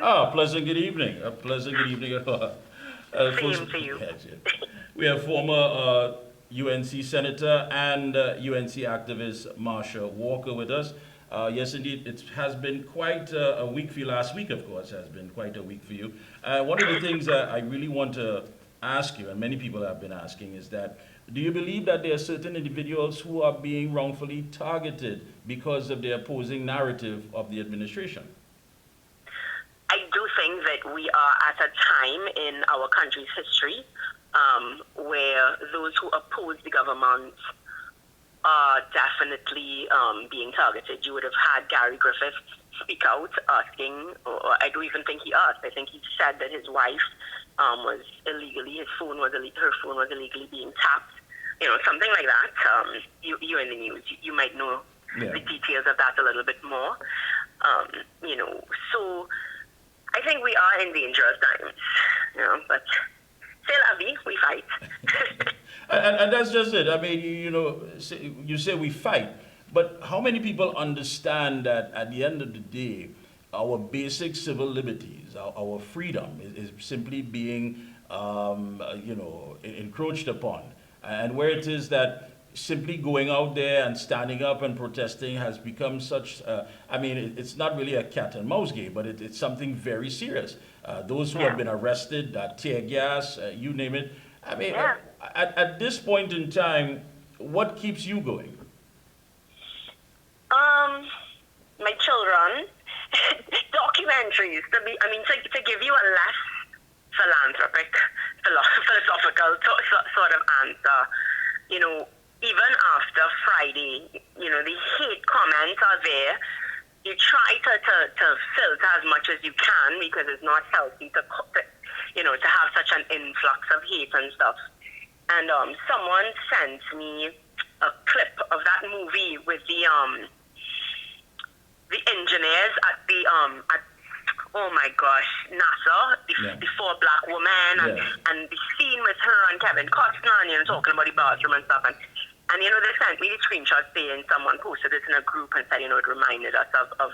Pleasant good evening. A pleasant good evening. Same to you. We have former UNC Senator and UNC activist Marsha Walker with us. Yes, indeed, it has been quite a week for you. Last week, of course, has been quite a week for you. One of the things that I really want to ask you, and many people have been asking, is that do you believe that there are certain individuals who are being wrongfully targeted because of their opposing narrative of the administration? I do think that we are at a time in our country's history where those who oppose the government are definitely being targeted. You would have had Gary Griffith speak out asking, or I don't even think he asked. I think he said that his wife was illegally, her phone was illegally being tapped. Something like that. You're in the news. You might know the details of that a little bit more. So I think we are in dangerous times. But c'est la vie, we fight. And that's just it. I mean, you say we fight, but how many people understand that at the end of the day, our basic civil liberties, our freedom is simply being, encroached upon? And where it is that simply going out there and standing up and protesting has become such, it's not really a cat and mouse game, but it's something very serious. Those who have been arrested, tear gas, you name it. I mean, at this point in time, what keeps you going? My children, documentaries, to give you a less philanthropic, philosophical sort of answer, even after Friday, the hate comments are there. You try to filter as much as you can because it's not healthy to have such an influx of hate and stuff. And someone sent me a clip of that movie with the engineers at the oh my gosh, NASA, the four black women, and the scene with her and Kevin Costner, and talking about the bathroom and stuff. And they sent me the screenshot saying someone posted it in a group and said, it reminded us of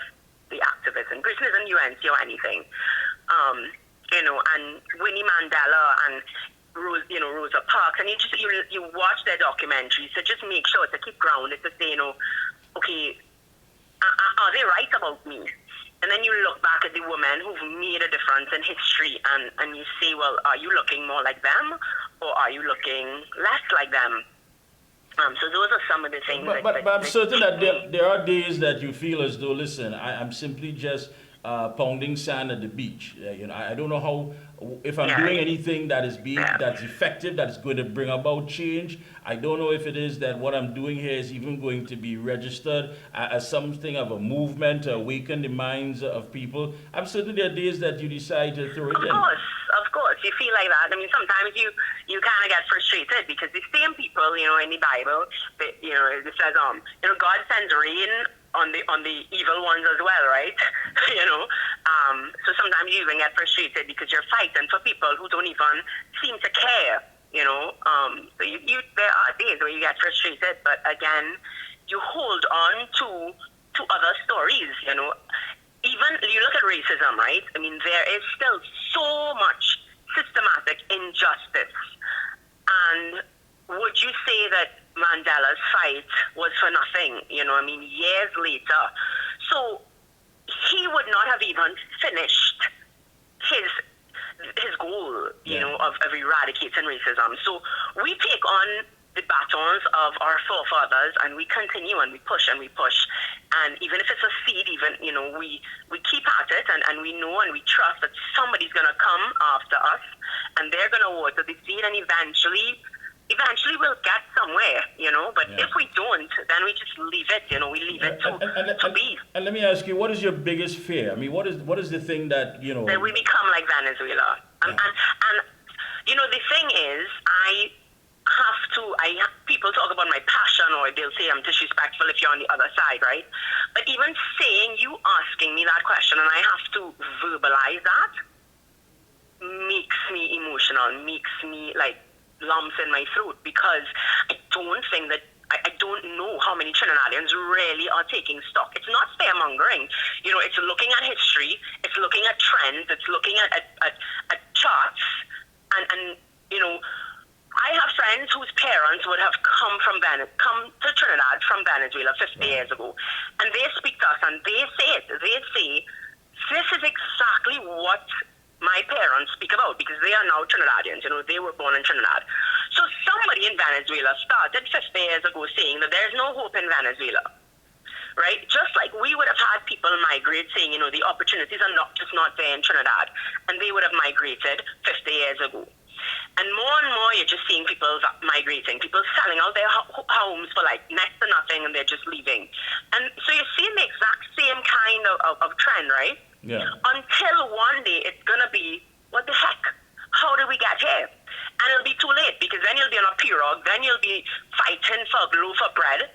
the activists in Britain, isn't UNC or anything. And Winnie Mandela and Rosa Parks, and you watch their documentaries, so just make sure to keep grounded to say, okay, are they right about me? And then you look back at the women who've made a difference in history, and you say, well, are you looking more like them, or are you looking less like them? So those are some of the things. But I'm certain that there are days that you feel as though, listen, I'm simply just pounding sand at the beach. I don't know how, if I'm doing anything that's effective, that is going to bring about change. I don't know if it is that what I'm doing here is even going to be registered as something of a movement to awaken the minds of people. I'm certain there are days that you decide to throw it in. Of course, you feel like that. I mean, sometimes you kind of get frustrated because the same people, in the Bible, it says, God sends rain on the evil ones as well, right? So sometimes you even get frustrated because you're fighting for people who don't even seem to care, So there are days where you get frustrated, but again, you hold on to other stories, Even you look at racism, right? I mean, there is still so much systematic injustice. And would you say that Mandela's fight was for nothing? Years later. So he would not have even finished his goal, of eradicating racism. So we take on the batons of our forefathers, and we continue and we push and we push. And even if it's a seed, we keep at it, and we know and we trust that somebody's going to come after us, and they're going to water the seed, and eventually we'll get somewhere, But if we don't, then we just leave it, we leave it to be. And let me ask you, what is your biggest fear? I mean, what is the thing that, That we become like Venezuela. And the thing is, people talk about my passion, or they'll say I'm disrespectful if you're on the other side, right? But even you asking me that question, and I have to verbalize that, makes me emotional, makes me like lumps in my throat, because I don't think that I don't know how many Trinidadians really are taking stock. It's not scaremongering. It's looking at history, it's looking at trends, it's looking at charts, and I have friends whose parents would have come to Trinidad from Venezuela 50 years ago, and they speak to us and they say this is exactly what my parents speak about, because they are now Trinidadians. They were born in Trinidad. So somebody in Venezuela started 50 years ago saying that there's no hope in Venezuela, right? Just like we would have had people migrate saying, the opportunities are not there in Trinidad, and they would have migrated 50 years ago. And more, you're just seeing people migrating, people selling out their homes for like next to nothing, and they're just leaving. And so you're seeing the exact same kind of trend, right? Yeah. Until one day it's going to be, what the heck? How did we get here? And it'll be too late, because then you'll be on a pirogue, then you'll be fighting for a loaf of bread.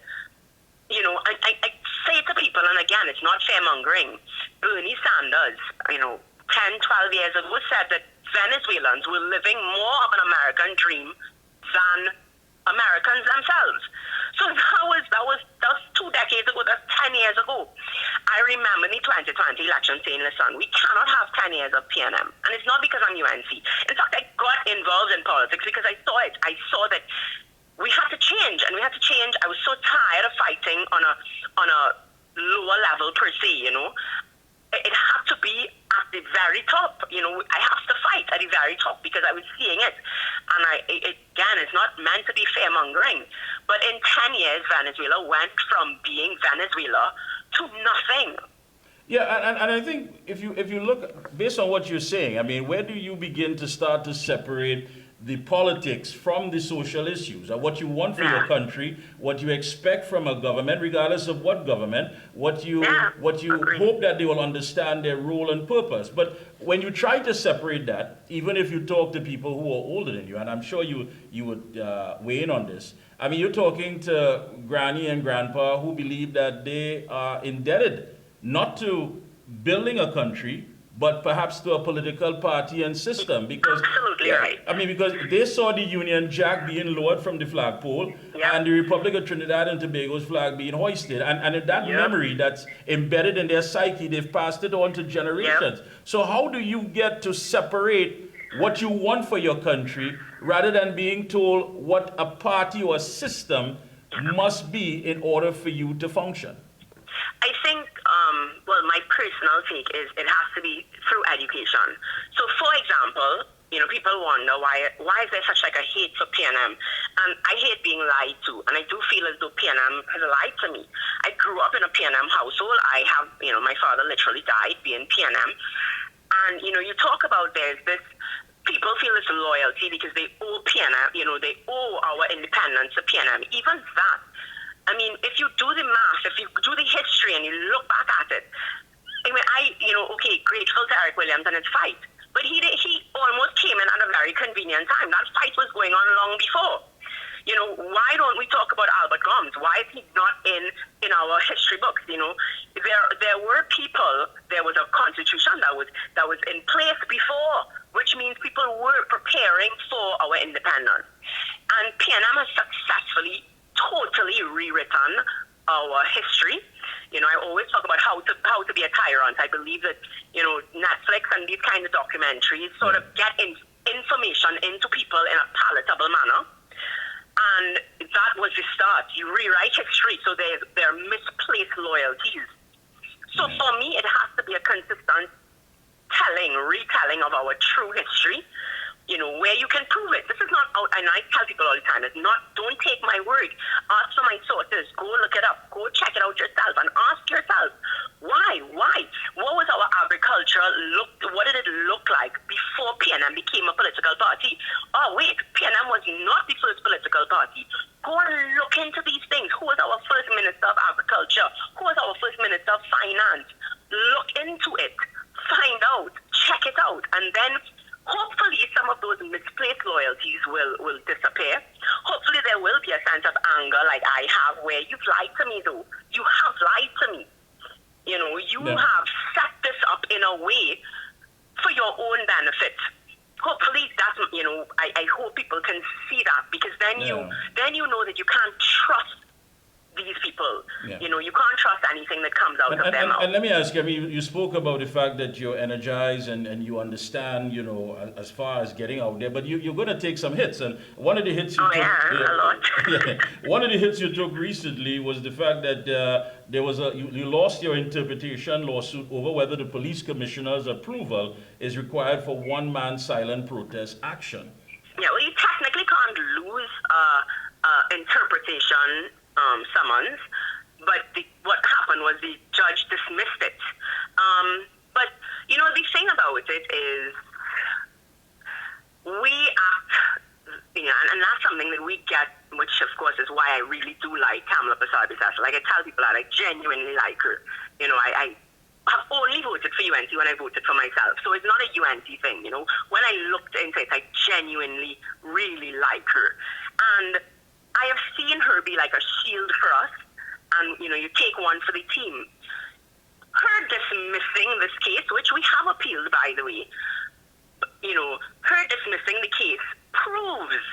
I say to people, and again, it's not fear-mongering, Bernie Sanders, 10, 12 years ago said that Venezuelans were living more of an American dream than Americans themselves. So that was 2 decades ago, that's 10 years ago. I remember the 2020 election saying, listen, we cannot have 10 years of PNM. And it's not because I'm UNC. In fact, I got involved in politics because I saw it. I saw that we had to change, and we had to change. I was so tired of fighting on a lower level per se, It had to be at the very top. I have to fight at the very top because I was seeing it. And again, it's not meant to be fear-mongering. But in 10 years, Venezuela went from being Venezuela to nothing. Yeah, and I think if you look, based on what you're saying, I mean, where do you begin to start to separate the politics from the social issues, or what you want for your country, what you expect from a government, regardless of what government, what you hope that they will understand their role and purpose. But when you try to separate that, even if you talk to people who are older than you, and I'm sure you would weigh in on this, I mean, you're talking to granny and grandpa who believe that they are indebted not to building a country, but perhaps to a political party and system, because absolutely right. I mean, because they saw the Union Jack being lowered from the flagpole, and the Republic of Trinidad and Tobago's flag being hoisted, and that memory that's embedded in their psyche, they've passed it on to generations. So how do you get to separate what you want for your country rather than being told what a party or a system must be in order for you to function? I think, my personal take is it has to be through education. So, for example, people wonder why is there such like a hate for PNM? And I hate being lied to, and I do feel as though PNM has lied to me. I grew up in a PNM household. I have, my father literally died being PNM. And, you talk about there's this, people feel this loyalty because they owe PNM, they owe our independence to PNM. Even that, I mean, if you do the math, if you do the history and you look back at it, I mean, grateful to Eric Williams and his fight, but he almost came in at a very convenient time. That fight was going on long before. Why don't we talk about Albert Gomes? Why is he not in our history books? There were people, there was a constitution that was in place before, which means people were preparing for our independence. And PNM has successfully totally rewritten our history. I always talk about how to be a tyrant. I believe that, Netflix and these kind of documentaries sort of get information into people in a palatable manner. And that was the start. You rewrite history, so there are misplaced loyalties. So for me, it has to be a consistent retelling of our true history, where you can prove it. This is not out, and I tell people all the time, don't take my word. Ask for my sources. Go look it up. Go check it out yourself and ask yourself, why? What was our agriculture what did it look like before PNM became a political party? Oh, wait, PNM was not the first political party. Go and look into these things. Who was our first Minister of Agriculture? Who was our first Minister of Finance? Look into it. Find out. Check it out. And then hopefully some of those misplaced loyalties will disappear. Hopefully there will be a sense of anger like I have, where you've lied to me though. You have lied to me. You have set this up in a way for your own benefit. Hopefully that's, I hope people can see that, because then you know that you can't trust these people. Yeah. You know, you can't trust anything that comes out of their mouth. And let me ask you, I mean, you spoke about the fact that you're energized and you understand, you know, as far as getting out there, but you're going to take some hits. And one of the hits you took, A lot. yeah, one of the hits you took recently was the fact that there was you lost your interpretation lawsuit over whether the police commissioner's approval is required for one-man silent protest action. Yeah, well, you technically can't lose interpretation summons, but what happened was the judge dismissed it. But, you know, the thing about it is we act, you know, and that's something that we get, which of course is why I really do like Kamala Prasad-Bissessel. Like, I tell people that I genuinely like her. You know, I have only voted for UNC when I voted for myself. So it's not a UNC thing, you know. When I looked into it, I genuinely really like her. And I have seen her be like a shield for us. And, you know, you take one for the team. Her dismissing this case, which we have appealed, by the way, you know, her dismissing the case proves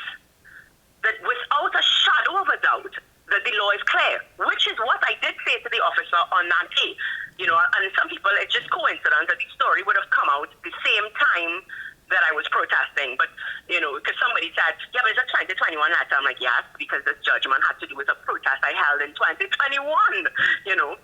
that without a shadow of a doubt that the law is clear, which is what I did say to the officer on that day. You know, and some people, it's just coincidence that the story would have come out the same time that I was protesting. But, you know, because somebody said, yeah, but it's a 2021 letter. I'm like, yes, because this judgment had to do with a protest I held in 2021, you know.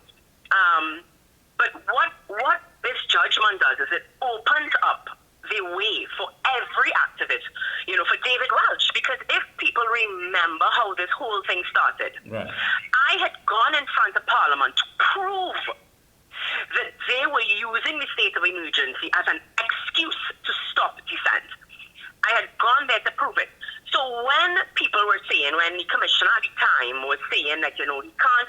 But what this judgment does is it opens up the way for every activist, you know, for David Welch, because if people remember how this whole thing started, right. I had gone in front of Parliament to prove that they were using the state of emergency as an excuse to stop dissent. I had gone there to prove it. So when people were saying, when the commissioner at the time was saying that, you know, he can't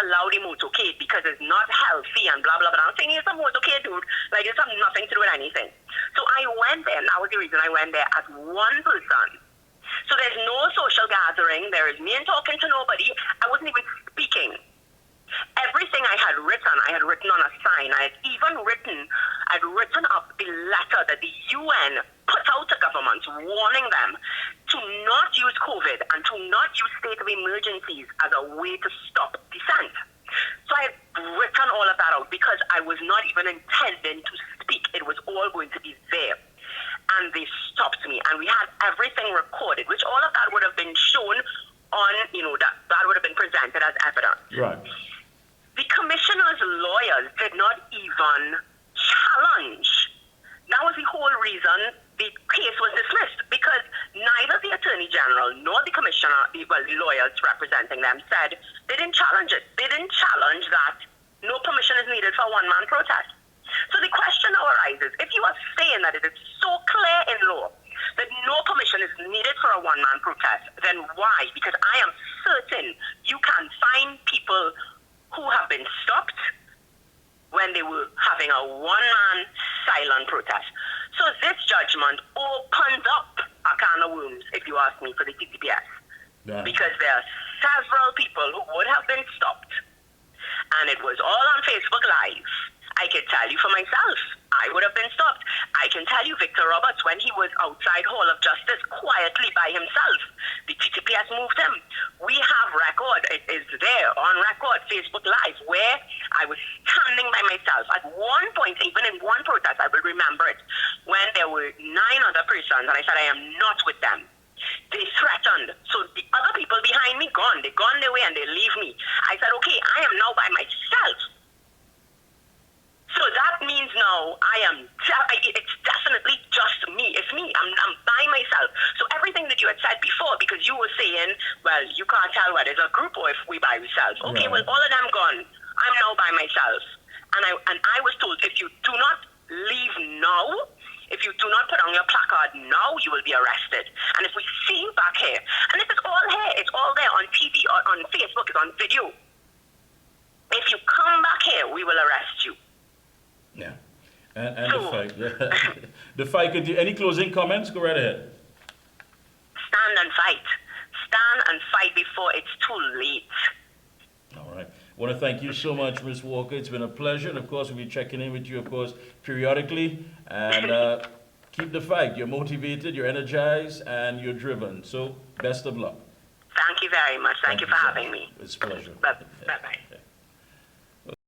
allow the motorcade because it's not healthy and blah, blah, blah. I'm saying it's a motorcade, dude. Like, it's got nothing to do with anything. So I went there, and that was the reason I went there, as one person. So there's no social gathering. There is me and talking to nobody. I wasn't even speaking. Everything I had written on a sign. I'd written up the letter that the UN put out to governments warning them to not use COVID and to not use state of emergencies as a way to stop dissent. So I had written all of that out because I was not even intending to speak. It was all going to be there. And they stopped me, and we had everything recorded, which all of that would have been shown on, you know, that would have been presented as evidence. Right. The commissioner's lawyers did not even challenge. That was the whole reason the case was dismissed, because neither the Attorney General nor the commissioner, the lawyers representing them, said they didn't challenge it. They didn't challenge that no permission is needed for a one-man protest. So the question now arises, if you are saying that it is so clear in law that no permission is needed for a one-man protest, then why? Because I am certain you can find people who have been stopped when they were having a one-man silent protest. So this judgment opens up a can of worms, if you ask me, for the TTPS. Yeah. Because there are several people who would have been stopped. And it was all on Facebook Live. I can tell you for myself, I would have been stopped. I can tell you Victor Roberts, when he was outside Hall of Justice quietly by himself, the TTPS moved him. We have record, it is there on record, Facebook Live, where I was standing by myself. At one point, even in one protest, I will remember it, when there were 9 other persons, and I said, I am not with them. They threatened. So the other people behind me gone. They gone their way and they leave me. I said, okay, I am now by myself. So that means now it's definitely just me. It's me. I'm by myself. So everything that you had said before, because you were saying, well, you can't tell whether it's a group or if we by ourselves. Okay, right. Well, all of them gone. I'm now by myself. And I was told, if you do not leave now, if you do not put on your placard now, you will be arrested. And if we see you back here, and if it's all here, it's all there on TV, or on Facebook, it's on video. If you come back here, we will arrest you. Yeah. And the fight, any closing comments? Go right ahead. Stand and fight. Stand and fight before it's too late. All right. I want to thank you so much, Ms. Walker. It's been a pleasure. And, of course, we'll be checking in with you, of course, periodically. And keep the fight. You're motivated, you're energized, and you're driven. So, best of luck. Thank you very much. Thank you for so having much. me. It's a pleasure. Bye-bye.